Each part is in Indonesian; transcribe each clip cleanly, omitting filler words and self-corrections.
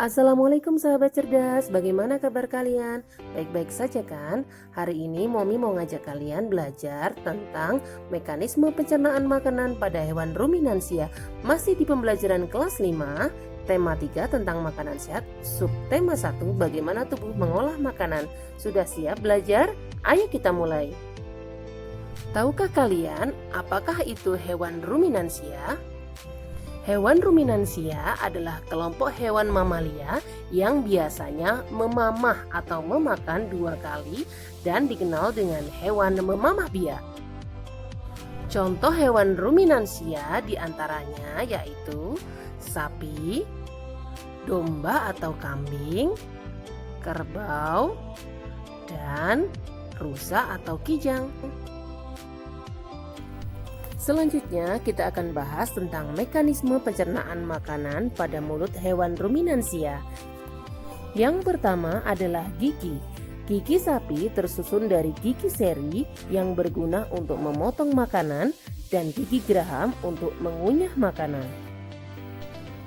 Assalamualaikum sahabat cerdas, bagaimana kabar kalian? Baik-baik saja kan? Hari ini Momi mau ngajak kalian belajar tentang mekanisme pencernaan makanan pada hewan ruminansia. Masih di pembelajaran kelas 5, tema 3 tentang makanan sehat, subtema 1 bagaimana tubuh mengolah makanan. Sudah siap belajar? Ayo kita mulai. Tahukah kalian apakah itu hewan ruminansia? Hewan ruminansia adalah kelompok hewan mamalia yang biasanya memamah atau memakan 2 kali dan dikenal dengan hewan memamah biak. Contoh hewan ruminansia diantaranya yaitu sapi, domba atau kambing, kerbau, dan rusa atau kijang. Selanjutnya kita akan bahas tentang mekanisme pencernaan makanan pada mulut hewan ruminansia. Yang pertama adalah gigi. Gigi sapi tersusun dari gigi seri yang berguna untuk memotong makanan dan gigi geraham untuk mengunyah makanan.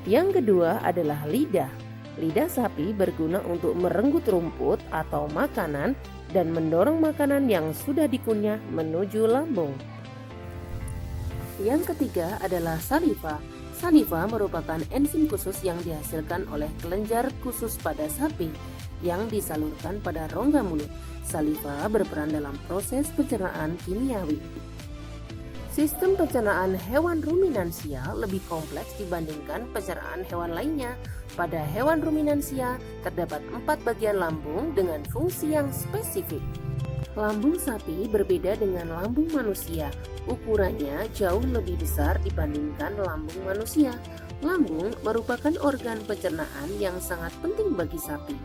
Yang kedua adalah lidah. Lidah sapi berguna untuk merenggut rumput atau makanan dan mendorong makanan yang sudah dikunyah menuju lambung. Yang ketiga adalah saliva. Saliva merupakan enzim khusus yang dihasilkan oleh kelenjar khusus pada sapi yang disalurkan pada rongga mulut. Saliva berperan dalam proses pencernaan kimiawi. Sistem pencernaan hewan ruminansia lebih kompleks dibandingkan pencernaan hewan lainnya. Pada hewan ruminansia terdapat 4 bagian lambung dengan fungsi yang spesifik. Lambung sapi berbeda dengan lambung manusia. Ukurannya jauh lebih besar dibandingkan lambung manusia. Lambung merupakan organ pencernaan yang sangat penting bagi sapi.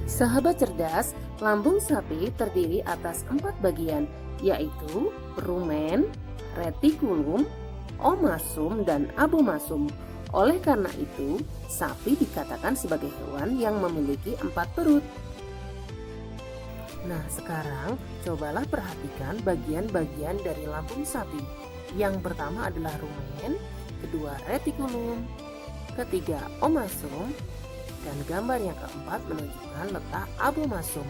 Sahabat cerdas, lambung sapi terdiri atas 4 bagian, yaitu rumen, retikulum, omasum, dan abomasum. Oleh karena itu, sapi dikatakan sebagai hewan yang memiliki 4 perut. Nah, sekarang cobalah perhatikan bagian-bagian dari lambung sapi. Yang pertama adalah rumen, kedua retikulum, ketiga omasum, dan gambar yang keempat menunjukkan letak abomasum.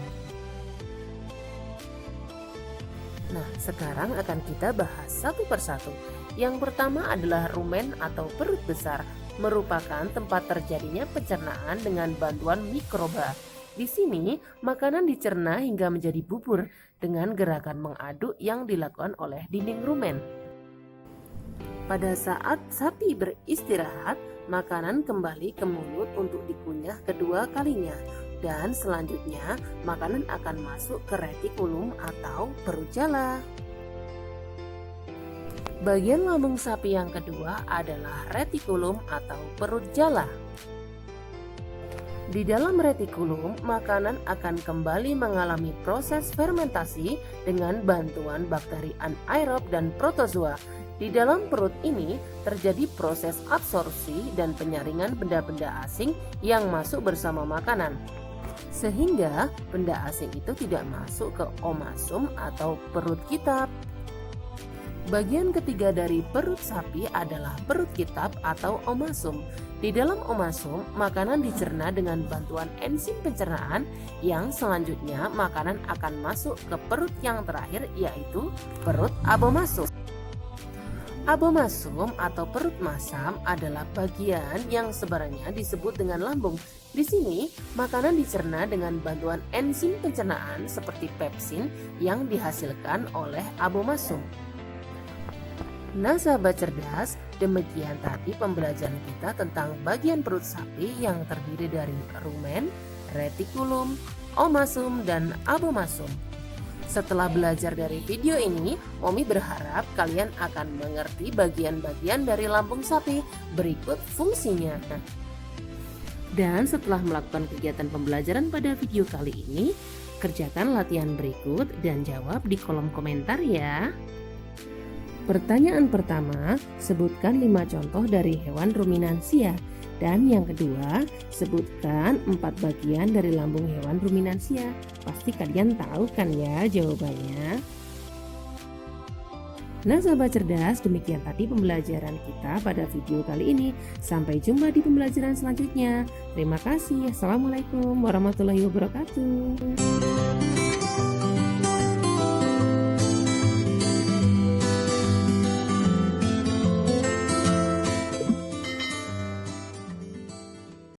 Nah, sekarang akan kita bahas satu persatu. Yang pertama adalah rumen atau perut besar, merupakan tempat terjadinya pencernaan dengan bantuan mikroba. Di sini, makanan dicerna hingga menjadi bubur dengan gerakan mengaduk yang dilakukan oleh dinding rumen. Pada saat sapi beristirahat, makanan kembali ke mulut untuk dikunyah kedua kalinya. Dan selanjutnya, makanan akan masuk ke retikulum atau perut jala. Bagian lambung sapi yang kedua adalah retikulum atau perut jala. Di dalam retikulum, makanan akan kembali mengalami proses fermentasi dengan bantuan bakteri anaerob dan protozoa. Di dalam perut ini terjadi proses absorpsi dan penyaringan benda-benda asing yang masuk bersama makanan. Sehingga benda asing itu tidak masuk ke omasum atau perut kita. Bagian ketiga dari perut sapi adalah perut kitab atau omasum. Di dalam omasum, makanan dicerna dengan bantuan enzim pencernaan yang selanjutnya makanan akan masuk ke perut yang terakhir yaitu perut abomasum. Abomasum atau perut masam adalah bagian yang sebenarnya disebut dengan lambung. Di sini, makanan dicerna dengan bantuan enzim pencernaan seperti pepsin yang dihasilkan oleh abomasum. Nah, sahabat cerdas, demikian tadi pembelajaran kita tentang bagian perut sapi yang terdiri dari rumen, retikulum, omasum, dan abomasum. Setelah belajar dari video ini, Momi berharap kalian akan mengerti bagian-bagian dari lambung sapi. Berikut fungsinya. Dan setelah melakukan kegiatan pembelajaran pada video kali ini, kerjakan latihan berikut dan jawab di kolom komentar ya. Pertanyaan pertama, sebutkan 5 contoh dari hewan ruminansia. Dan yang kedua, sebutkan 4 bagian dari lambung hewan ruminansia. Pasti kalian tahu kan ya jawabannya. Nah sahabat cerdas, demikian tadi pembelajaran kita pada video kali ini. Sampai jumpa di pembelajaran selanjutnya. Terima kasih. Assalamualaikum warahmatullahi wabarakatuh.